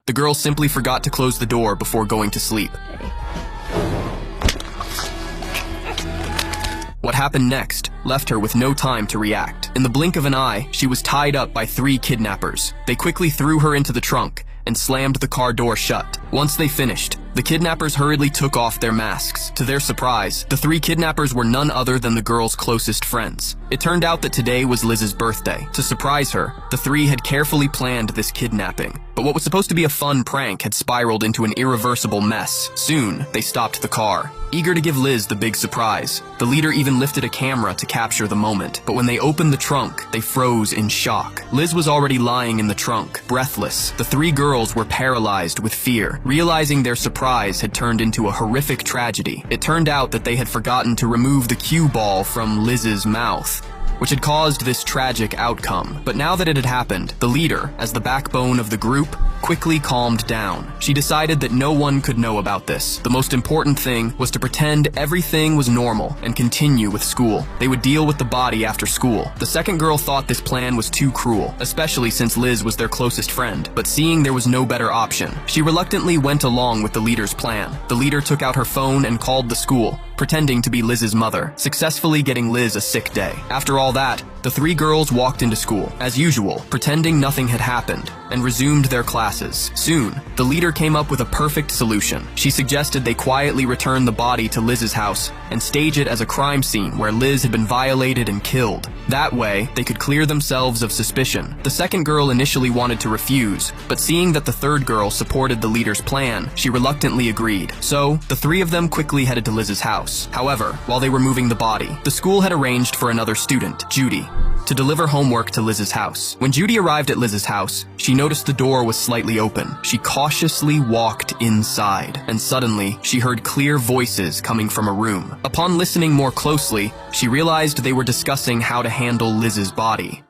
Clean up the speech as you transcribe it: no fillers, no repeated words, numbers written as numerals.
The girl simply forgot to close the door before going to sleep. What happened next left her with no time to react. In the blink of an eye, she was tied up by 3 kidnappers. They quickly threw her into the trunk and slammed the car door shut. Once they finished, the kidnappers hurriedly took off their masks. To their surprise, the 3 kidnappers were none other than the girl's closest friends. It turned out that today was Liz's birthday. To surprise her, the 3 had carefully planned this kidnapping. But what was supposed to be a fun prank had spiraled into an irreversible mess. Soon, they stopped the car, eager to give Liz the big surprise. The leader even lifted a camera to capture the moment. But when they opened the trunk, they froze in shock. Liz was already lying in the trunk, breathless. The 3 girls were paralyzed with fear, realizing their surprise had turned into a horrific tragedy. It turned out that they had forgotten to remove the cue ball from Liz's mouth, which had caused this tragic outcome. But now that it had happened, the leader, as the backbone of the group, quickly calmed down. She decided that no one could know about this. The most important thing was to pretend everything was normal and continue with school. They would deal with the body after school. The second girl thought this plan was too cruel, especially since Liz was their closest friend. But seeing there was no better option, she reluctantly went along with the leader's plan. The leader took out her phone and called the school, pretending to be Liz's mother, successfully getting Liz a sick day. After all that, the 3 girls walked into school, as usual, pretending nothing had happened, and resumed their classes. Soon, the leader came up with a perfect solution. She suggested they quietly return the body to Liz's house and stage it as a crime scene where Liz had been violated and killed. That way, they could clear themselves of suspicion. The second girl initially wanted to refuse, but seeing that the third girl supported the leader's plan, she reluctantly agreed. So, the 3 of them quickly headed to Liz's house. However, while they were moving the body, the school had arranged for another student, Judy, to deliver homework to Liz's house. When Judy arrived at Liz's house, she noticed the door was slightly open. She cautiously walked inside, and suddenly, she heard clear voices coming from a room. Upon listening more closely, she realized they were discussing how to handle Liz's body.